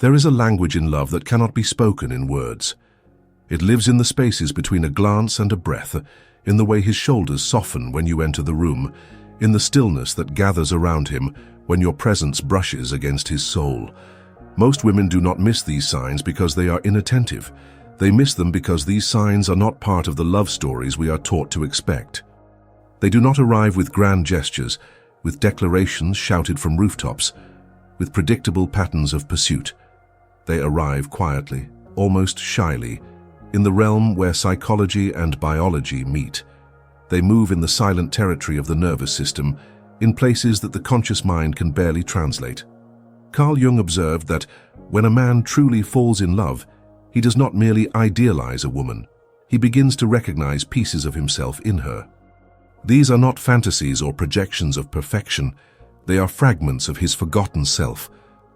There is a language in love that cannot be spoken in words. It lives in the spaces between a glance and a breath, in the way his shoulders soften when you enter the room, in the stillness that gathers around him when your presence brushes against his soul. Most women do not miss these signs because they are inattentive. They miss them because these signs are not part of the love stories we are taught to expect. They do not arrive with grand gestures, with declarations shouted from rooftops, with predictable patterns of pursuit. They arrive quietly, almost shyly, in the realm where psychology and biology meet. They move in the silent territory of the nervous system, in places that the conscious mind can barely translate. Carl Jung observed that when a man truly falls in love, he does not merely idealize a woman. He begins to recognize pieces of himself in her. These are not fantasies or projections of perfection. They are fragments of his forgotten self,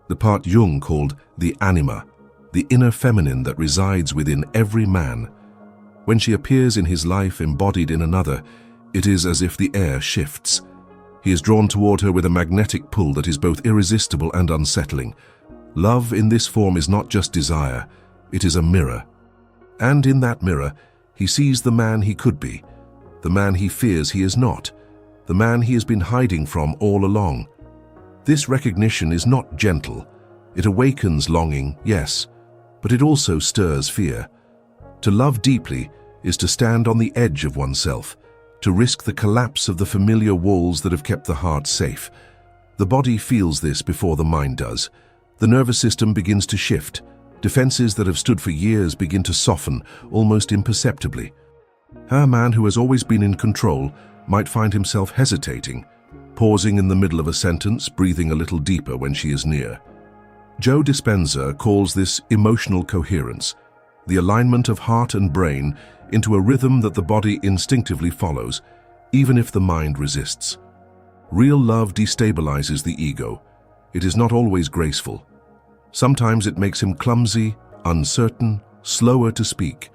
the part Jung called the Anima, the inner feminine that resides within every man. When she appears in his life embodied in another, it is as if the air shifts. He is drawn toward her with a magnetic pull that is both irresistible and unsettling. Love in this form is not just desire, it is a mirror. And in that mirror, he sees the man he could be, the man he fears he is not, the man he has been hiding from all along. This recognition is not gentle. It awakens longing, yes, but it also stirs fear. To love deeply is to stand on the edge of oneself, to risk the collapse of the familiar walls that have kept the heart safe. The body feels this before the mind does. The nervous system begins to shift. Defenses that have stood for years begin to soften, almost imperceptibly. A man who has always been in control might find himself hesitating, pausing in the middle of a sentence, breathing a little deeper when she is near. Joe Dispenza calls this emotional coherence, the alignment of heart and brain into a rhythm that the body instinctively follows, even if the mind resists. Real love destabilizes the ego. It is not always graceful. Sometimes it makes him clumsy, uncertain, slower to speak.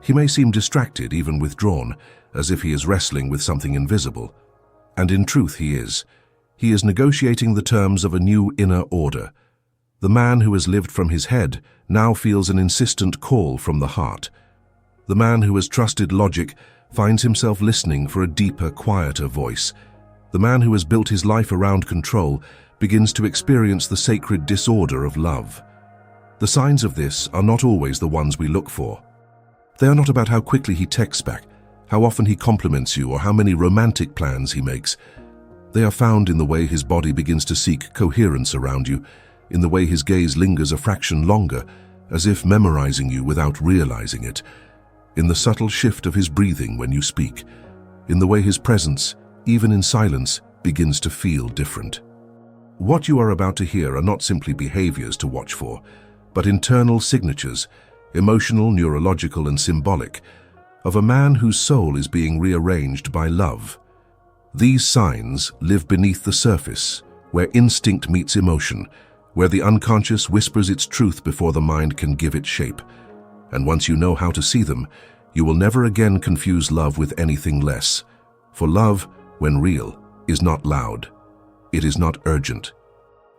He may seem distracted, even withdrawn, as if he is wrestling with something invisible. And in truth he is. He is negotiating the terms of a new inner order. The man who has lived from his head now feels an insistent call from the heart. The man who has trusted logic finds himself listening for a deeper, quieter voice. The man who has built his life around control begins to experience the sacred disorder of love. The signs of this are not always the ones we look for. They are not about how quickly he texts back, how often he compliments you, or how many romantic plans he makes. They are found in the way his body begins to seek coherence around you, in the way his gaze lingers a fraction longer, as if memorizing you without realizing it, in the subtle shift of his breathing when you speak, in the way his presence, even in silence, begins to feel different. What you are about to hear are not simply behaviors to watch for, but internal signatures, emotional, neurological, and symbolic, of a man whose soul is being rearranged by love. These signs live beneath the surface, where instinct meets emotion, where the unconscious whispers its truth before the mind can give it shape. And once you know how to see them, you will never again confuse love with anything less. For love, when real, is not loud. It is not urgent.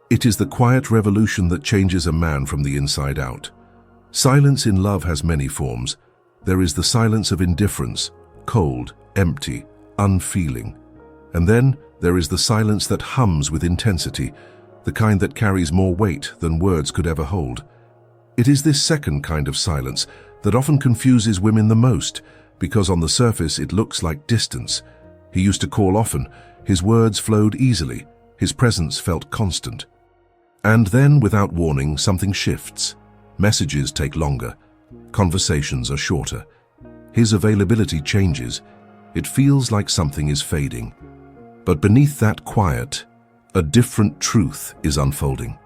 It is the quiet revolution that changes a man from the inside out. Silence in love has many forms. There is the silence of indifference, cold, empty, unfeeling. And then there is the silence that hums with intensity, the kind that carries more weight than words could ever hold. It is this second kind of silence that often confuses women the most, because on the surface it looks like distance. He used to call often, his words flowed easily, his presence felt constant. And then, without warning, something shifts. Messages take longer, conversations are shorter. His availability changes. It feels like something is fading. But beneath that quiet, a different truth is unfolding.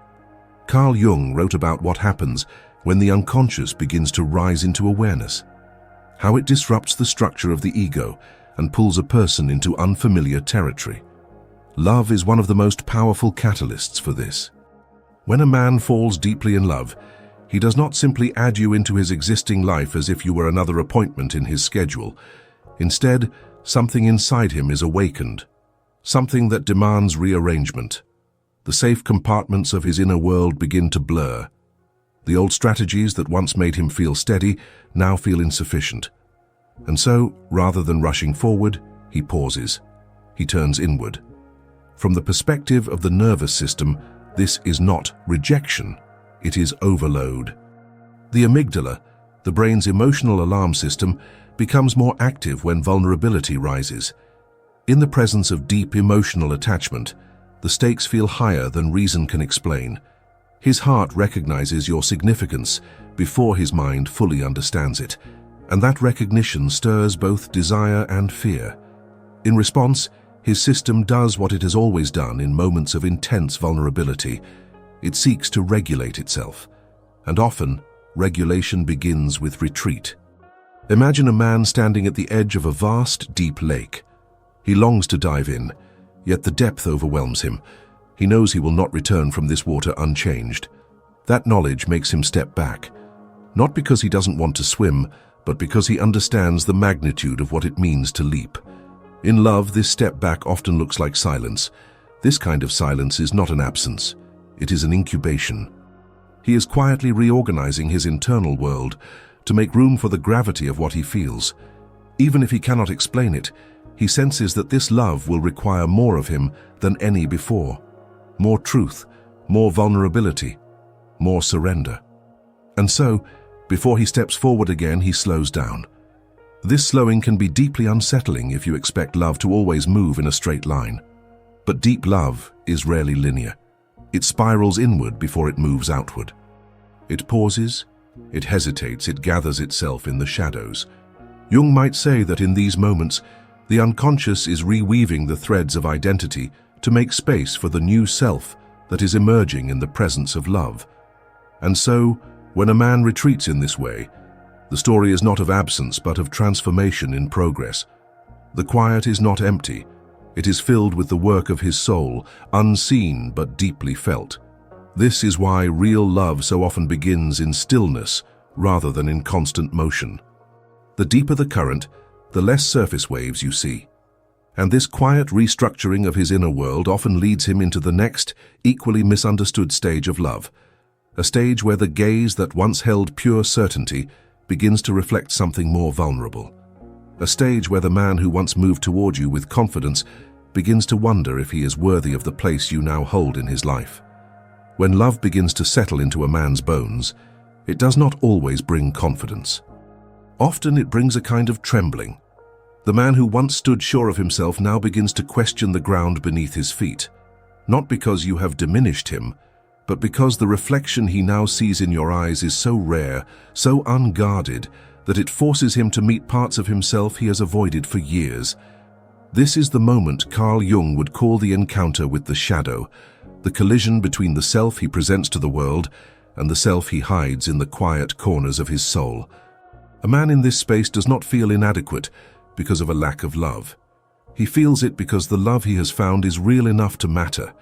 Carl Jung wrote about what happens when the unconscious begins to rise into awareness, how it disrupts the structure of the ego and pulls a person into unfamiliar territory. Love is one of the most powerful catalysts for this. When a man falls deeply in love, he does not simply add you into his existing life as if you were another appointment in his schedule. Instead, something inside him is awakened, something that demands rearrangement. The safe compartments of his inner world begin to blur, The old strategies that once made him feel steady now feel insufficient. And so, rather than rushing forward, he pauses. He turns inward. From the perspective of the nervous system, this is not rejection, it is overload. The amygdala, the brain's emotional alarm system, becomes more active when vulnerability rises. In the presence of deep emotional attachment, the stakes feel higher than reason can explain. His heart recognizes your significance before his mind fully understands it, and that recognition stirs both desire and fear. In response, his system does what it has always done in moments of intense vulnerability. It seeks to regulate itself, and often, regulation begins with retreat. Imagine a man standing at the edge of a vast, deep lake. He longs to dive in, yet the depth overwhelms him. He knows he will not return from this water unchanged. That knowledge makes him step back, not because he doesn't want to swim, but because he understands the magnitude of what it means to leap. In love, this step back often looks like silence. This kind of silence is not an absence. It is an incubation. He is quietly reorganizing his internal world to make room for the gravity of what he feels. Even if he cannot explain it, he senses that this love will require more of him than any before. More truth, more vulnerability, more surrender. And so, before he steps forward again, he slows down. This slowing can be deeply unsettling if you expect love to always move in a straight line. But deep love is rarely linear. It spirals inward before it moves outward. It pauses, it hesitates, it gathers itself in the shadows. Jung might say that in these moments, the unconscious is reweaving the threads of identity to make space for the new self that is emerging in the presence of love. And so, when a man retreats in this way, the story is not of absence but of transformation in progress. The quiet is not empty. It is filled with the work of his soul, unseen but deeply felt. This is why real love so often begins in stillness rather than in constant motion. The deeper the current, the less surface waves you see. And this quiet restructuring of his inner world often leads him into the next, equally misunderstood stage of love. A stage where the gaze that once held pure certainty begins to reflect something more vulnerable. A stage where the man who once moved toward you with confidence begins to wonder if he is worthy of the place you now hold in his life. When love begins to settle into a man's bones, it does not always bring confidence. Often it brings a kind of trembling. The man who once stood sure of himself now begins to question the ground beneath his feet, not because you have diminished him, but because the reflection he now sees in your eyes is so rare, so unguarded, that it forces him to meet parts of himself he has avoided for years. This is the moment Carl Jung would call the encounter with the shadow, the collision between the self he presents to the world and the self he hides in the quiet corners of his soul. A man in this space does not feel inadequate because of a lack of love. He feels it because the love he has found is real enough to matter.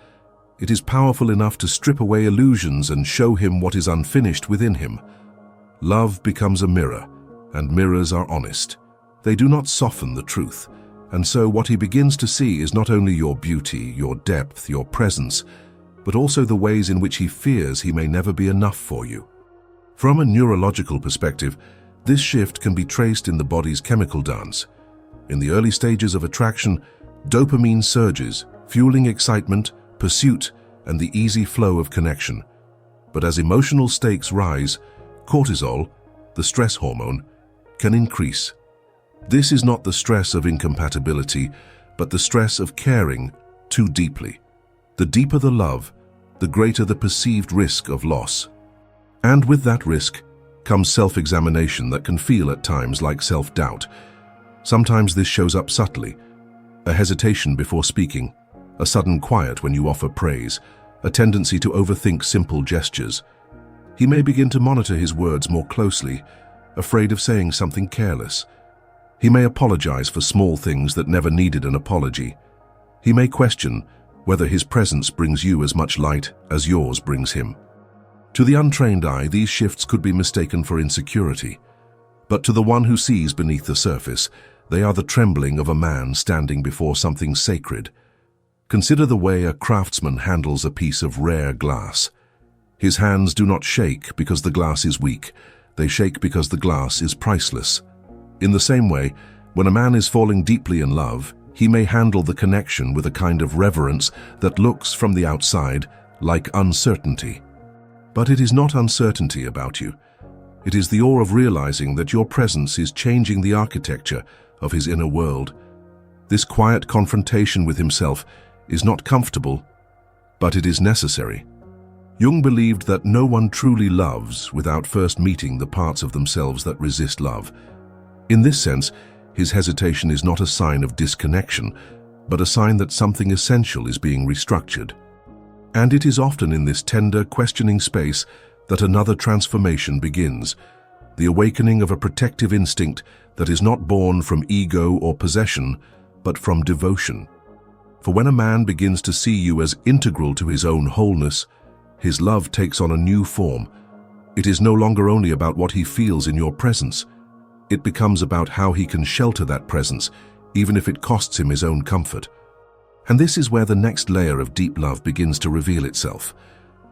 It is powerful enough to strip away illusions and show him what is unfinished within him. Love becomes a mirror, and mirrors are honest. They do not soften the truth, and so what he begins to see is not only your beauty, your depth, your presence, but also the ways in which he fears he may never be enough for you. From a neurological perspective, this shift can be traced in the body's chemical dance. In the early stages of attraction, dopamine surges, fueling excitement, pursuit, and the easy flow of connection. But as emotional stakes rise, cortisol, the stress hormone, can increase. This is not the stress of incompatibility, but the stress of caring too deeply. The deeper the love, the greater the perceived risk of loss. And with that risk comes self-examination that can feel at times like self-doubt. Sometimes this shows up subtly: a hesitation before speaking, a sudden quiet when you offer praise, a tendency to overthink simple gestures. He may begin to monitor his words more closely, afraid of saying something careless. He may apologize for small things that never needed an apology. He may question whether his presence brings you as much light as yours brings him. To the untrained eye, these shifts could be mistaken for insecurity. But to the one who sees beneath the surface, they are the trembling of a man standing before something sacred. Consider the way a craftsman handles a piece of rare glass. His hands do not shake because the glass is weak. They shake because the glass is priceless. In the same way, when a man is falling deeply in love, he may handle the connection with a kind of reverence that looks from the outside like uncertainty. But it is not uncertainty about you. It is the awe of realizing that your presence is changing the architecture of his inner world. This quiet confrontation with himself is not comfortable, but it is necessary. Jung believed that no one truly loves without first meeting the parts of themselves that resist love. In this sense, his hesitation is not a sign of disconnection, but a sign that something essential is being restructured. And it is often in this tender, questioning space that another transformation begins, the awakening of a protective instinct that is not born from ego or possession, but from devotion. For when a man begins to see you as integral to his own wholeness, his love takes on a new form. It is no longer only about what he feels in your presence. It becomes about how he can shelter that presence, even if it costs him his own comfort. And this is where the next layer of deep love begins to reveal itself.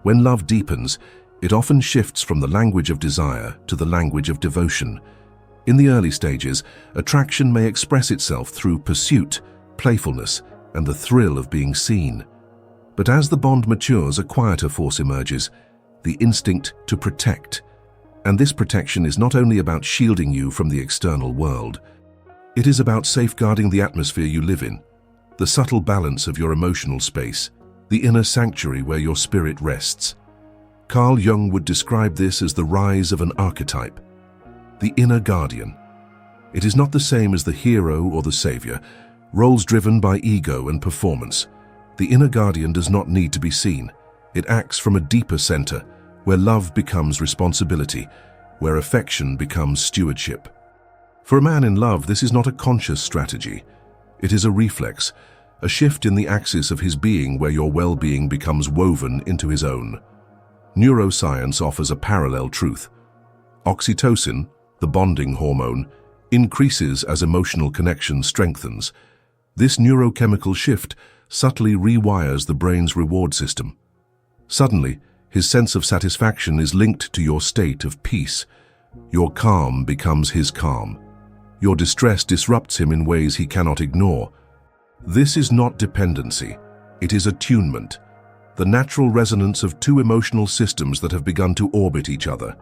When love deepens, it often shifts from the language of desire to the language of devotion. In the early stages, attraction may express itself through pursuit, playfulness, and the thrill of being seen. But as the bond matures, a quieter force emerges, the instinct to protect. And this protection is not only about shielding you from the external world. It is about safeguarding the atmosphere you live in, the subtle balance of your emotional space, the inner sanctuary where your spirit rests. Carl Jung would describe this as the rise of an archetype, the inner guardian. It is not the same as the hero or the savior, roles driven by ego and performance. The inner guardian does not need to be seen. It acts from a deeper center, where love becomes responsibility, where affection becomes stewardship. For a man in love, this is not a conscious strategy. It is a reflex, a shift in the axis of his being where your well-being becomes woven into his own. Neuroscience offers a parallel truth. Oxytocin, the bonding hormone, increases as emotional connection strengthens. This neurochemical shift subtly rewires the brain's reward system. Suddenly, his sense of satisfaction is linked to your state of peace. Your calm becomes his calm. Your distress disrupts him in ways he cannot ignore. This is not dependency. It is attunement, the natural resonance of two emotional systems that have begun to orbit each other.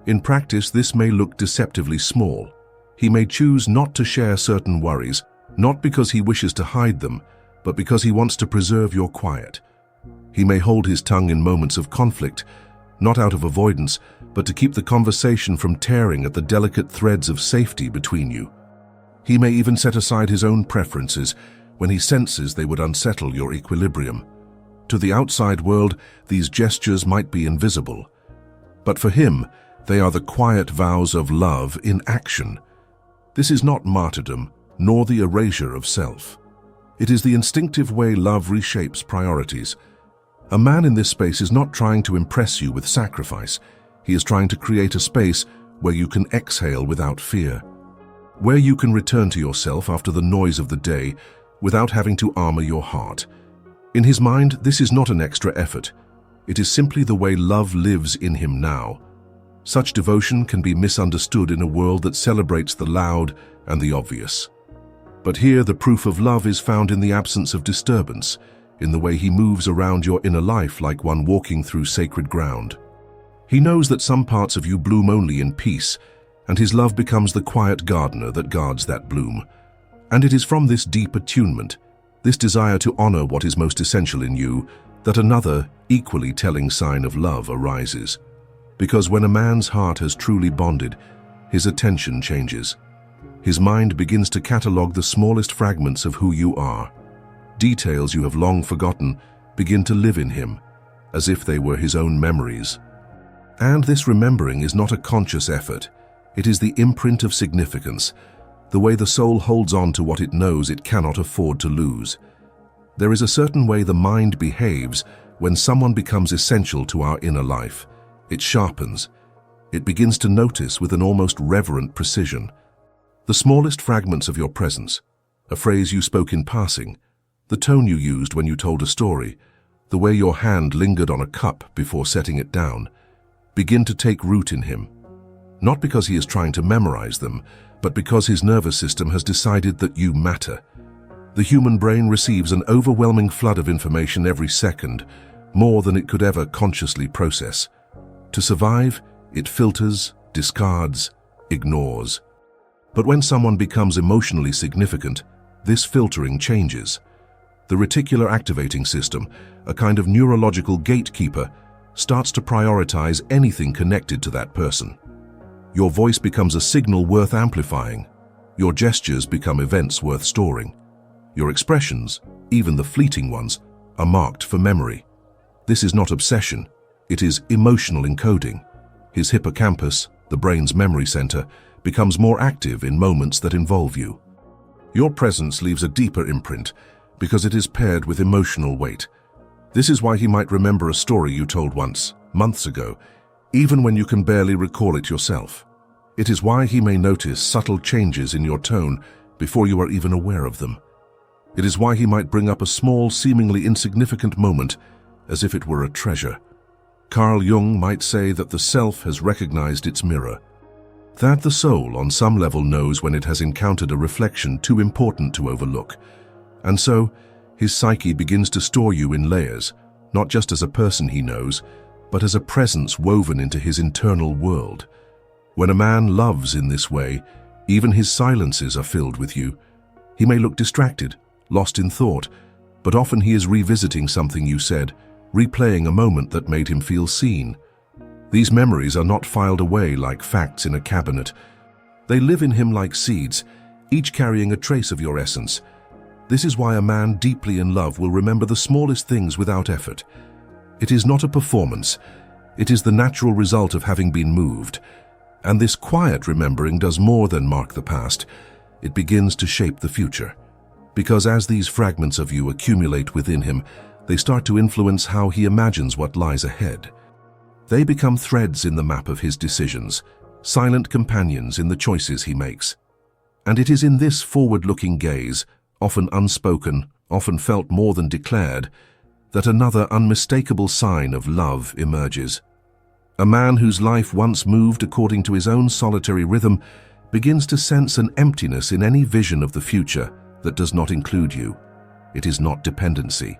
In practice, this may look deceptively small. He may choose not to share certain worries, not because he wishes to hide them, but because he wants to preserve your quiet. He may hold his tongue in moments of conflict, not out of avoidance, but to keep the conversation from tearing at the delicate threads of safety between you. He may even set aside his own preferences when he senses they would unsettle your equilibrium. To the outside world, these gestures might be invisible. But for him, they are the quiet vows of love in action. This is not martyrdom, nor the erasure of self. It is the instinctive way love reshapes priorities. A man in this space is not trying to impress you with sacrifice. He is trying to create a space where you can exhale without fear, where you can return to yourself after the noise of the day without having to armor your heart. In his mind, this is not an extra effort. It is simply the way love lives in him now. Such devotion can be misunderstood in a world that celebrates the loud and the obvious. But here the proof of love is found in the absence of disturbance, in the way he moves around your inner life like one walking through sacred ground. He knows that some parts of you bloom only in peace, and his love becomes the quiet gardener that guards that bloom. And it is from this deep attunement, this desire to honor what is most essential in you, that another, equally telling sign of love arises. Because when a man's heart has truly bonded, his attention changes. His mind begins to catalogue the smallest fragments of who you are. Details you have long forgotten begin to live in him, as if they were his own memories. And this remembering is not a conscious effort. It is the imprint of significance, the way the soul holds on to what it knows it cannot afford to lose. There is a certain way the mind behaves when someone becomes essential to our inner life. It sharpens. It begins to notice with an almost reverent precision. The smallest fragments of your presence, a phrase you spoke in passing, the tone you used when you told a story, the way your hand lingered on a cup before setting it down, begin to take root in him. Not because he is trying to memorize them, but because his nervous system has decided that you matter. The human brain receives an overwhelming flood of information every second, more than it could ever consciously process. To survive, it filters, discards, ignores. But when someone becomes emotionally significant, this filtering changes. The reticular activating system, a kind of neurological gatekeeper, starts to prioritize anything connected to that person. Your voice becomes a signal worth amplifying. Your gestures become events worth storing. Your expressions, even the fleeting ones, are marked for memory. This is not obsession, it is emotional encoding. His hippocampus, the brain's memory center, becomes more active in moments that involve you. Your presence leaves a deeper imprint because it is paired with emotional weight. This is why he might remember a story you told once, months ago, even when you can barely recall it yourself. It is why he may notice subtle changes in your tone before you are even aware of them. It is why he might bring up a small, seemingly insignificant moment as if it were a treasure. Carl Jung might say that the self has recognized its mirror, that the soul on some level knows when it has encountered a reflection too important to overlook. And so, his psyche begins to store you in layers, not just as a person he knows, but as a presence woven into his internal world. When a man loves in this way, even his silences are filled with you. He may look distracted, lost in thought, but often he is revisiting something you said, replaying a moment that made him feel seen. These memories are not filed away like facts in a cabinet. They live in him like seeds, each carrying a trace of your essence. This is why a man deeply in love will remember the smallest things without effort. It is not a performance. It is the natural result of having been moved. And this quiet remembering does more than mark the past. It begins to shape the future. Because as these fragments of you accumulate within him, they start to influence how he imagines what lies ahead. They become threads in the map of his decisions, silent companions in the choices he makes. And it is in this forward-looking gaze, often unspoken, often felt more than declared, that another unmistakable sign of love emerges. A man whose life once moved according to his own solitary rhythm begins to sense an emptiness in any vision of the future that does not include you. It is not dependency.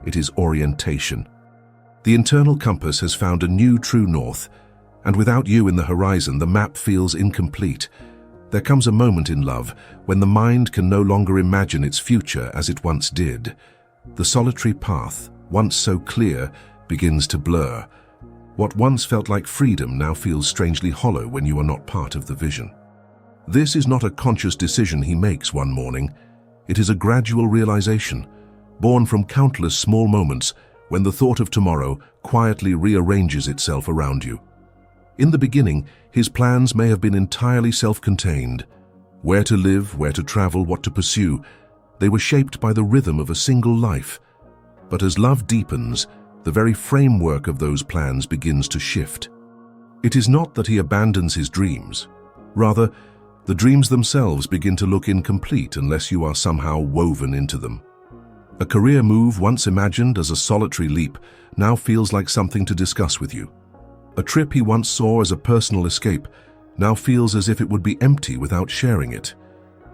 It is orientation. The internal compass has found a new true north, and without you in the horizon, the map feels incomplete. There comes a moment in love when the mind can no longer imagine its future as it once did. The solitary path, once so clear, begins to blur. What once felt like freedom now feels strangely hollow when you are not part of the vision. This is not a conscious decision he makes one morning. It is a gradual realization, born from countless small moments when the thought of tomorrow quietly rearranges itself around you. In the beginning, his plans may have been entirely self-contained. Where to live, where to travel, what to pursue, they were shaped by the rhythm of a single life. But as love deepens, the very framework of those plans begins to shift. It is not that he abandons his dreams. Rather, the dreams themselves begin to look incomplete unless you are somehow woven into them. A career move once imagined as a solitary leap now feels like something to discuss with you. A trip he once saw as a personal escape now feels as if it would be empty without sharing it.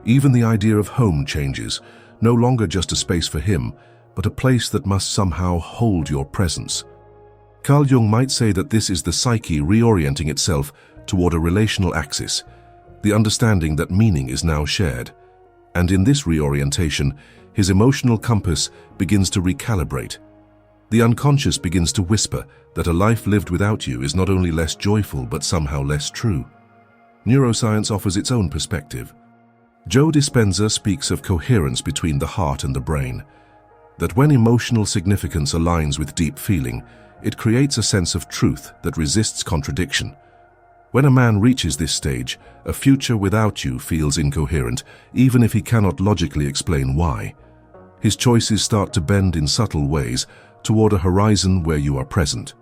Even the idea of home changes, no longer just a space for him, but a place that must somehow hold your presence. Carl Jung might say that this is the psyche reorienting itself toward a relational axis, the understanding that meaning is now shared. And in this reorientation, his emotional compass begins to recalibrate. The unconscious begins to whisper that a life lived without you is not only less joyful but somehow less true. Neuroscience offers its own perspective. Joe Dispenza speaks of coherence between the heart and the brain, that when emotional significance aligns with deep feeling, it creates a sense of truth that resists contradiction. When a man reaches this stage, a future without you feels incoherent, even if he cannot logically explain why. His choices start to bend in subtle ways toward a horizon where you are present.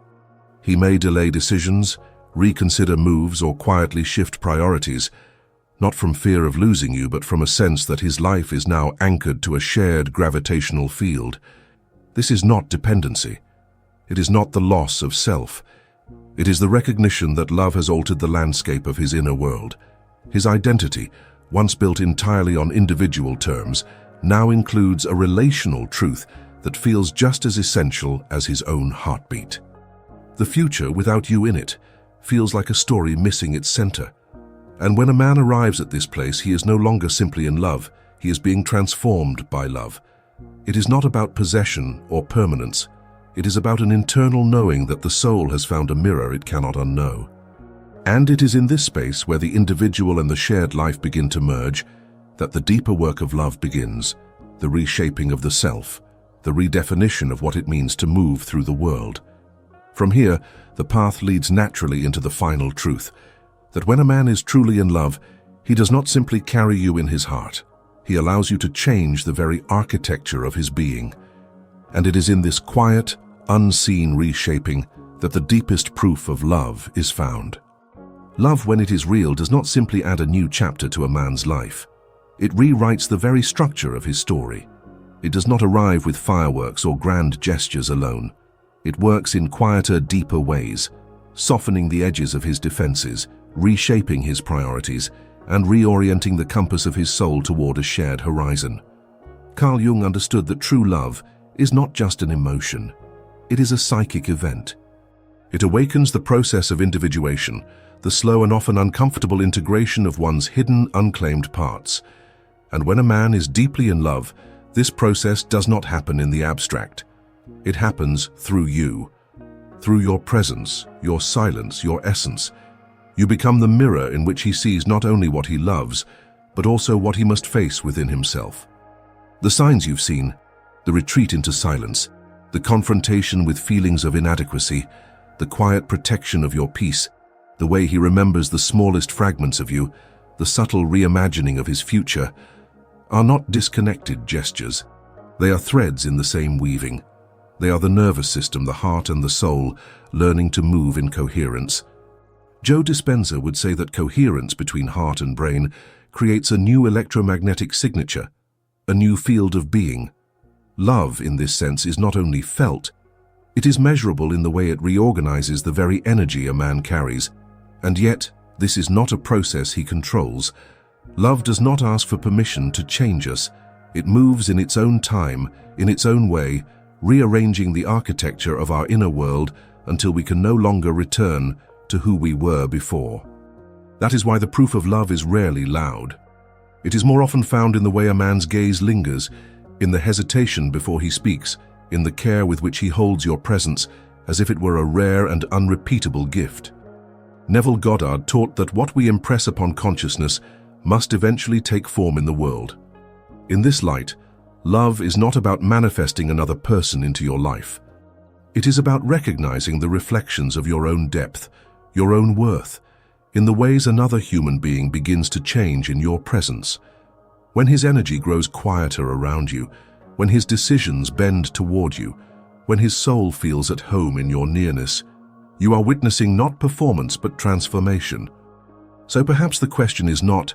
He may delay decisions, reconsider moves, or quietly shift priorities, not from fear of losing you, but from a sense that his life is now anchored to a shared gravitational field. This is not dependency. It is not the loss of self. It is the recognition that love has altered the landscape of his inner world. His identity, once built entirely on individual terms, now includes a relational truth that feels just as essential as his own heartbeat. The future, without you in it, feels like a story missing its center. And when a man arrives at this place, he is no longer simply in love, he is being transformed by love. It is not about possession or permanence. It is about an internal knowing that the soul has found a mirror it cannot unknow. And it is in this space where the individual and the shared life begin to merge that the deeper work of love begins, the reshaping of the self, the redefinition of what it means to move through the world. From here, the path leads naturally into the final truth, that when a man is truly in love, he does not simply carry you in his heart. He allows you to change the very architecture of his being. And it is in this quiet, unseen reshaping that the deepest proof of love is found. Love, when it is real, does not simply add a new chapter to a man's life. It rewrites the very structure of his story. It does not arrive with fireworks or grand gestures alone. It works in quieter, deeper ways, softening the edges of his defenses, reshaping his priorities, and reorienting the compass of his soul toward a shared horizon. Carl Jung understood that true love is not just an emotion. It is a psychic event. It awakens the process of individuation, the slow and often uncomfortable integration of one's hidden, unclaimed parts. And when a man is deeply in love, this process does not happen in the abstract. It happens through you. Through your presence, your silence, your essence. You become the mirror in which he sees not only what he loves, but also what he must face within himself. The signs you've seen, the retreat into silence, the confrontation with feelings of inadequacy, the quiet protection of your peace, the way he remembers the smallest fragments of you, the subtle reimagining of his future, are not disconnected gestures. They are threads in the same weaving. They are the nervous system, the heart and the soul, learning to move in coherence. Joe Dispenza would say that coherence between heart and brain creates a new electromagnetic signature, a new field of being. Love, in this sense, is not only felt, it is measurable in the way it reorganizes the very energy a man carries. And yet, this is not a process he controls. Love does not ask for permission to change us. It moves in its own time, in its own way, rearranging the architecture of our inner world until we can no longer return to who we were before. That is why the proof of love is rarely loud. It is more often found in the way a man's gaze lingers, in the hesitation before he speaks, in the care with which he holds your presence as if it were a rare and unrepeatable gift. Neville Goddard taught that what we impress upon consciousness must eventually take form in the world. In this light, love is not about manifesting another person into your life. It is about recognizing the reflections of your own depth, your own worth, in the ways another human being begins to change in your presence. When his energy grows quieter around you, when his decisions bend toward you, when his soul feels at home in your nearness, you are witnessing not performance but transformation. So perhaps the question is not,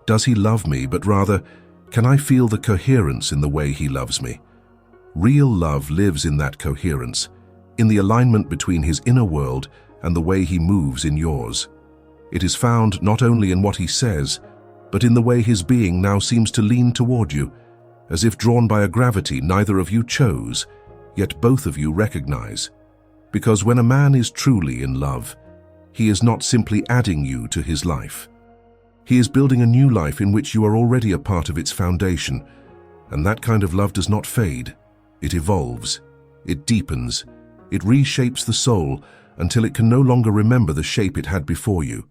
does he love me, but rather, can I feel the coherence in the way he loves me? Real love lives in that coherence, in the alignment between his inner world and the way he moves in yours. It is found not only in what he says, but in the way his being now seems to lean toward you, as if drawn by a gravity neither of you chose, yet both of you recognize. Because when a man is truly in love, he is not simply adding you to his life. He is building a new life in which you are already a part of its foundation, and that kind of love does not fade. It evolves, it deepens, it reshapes the soul until it can no longer remember the shape it had before you.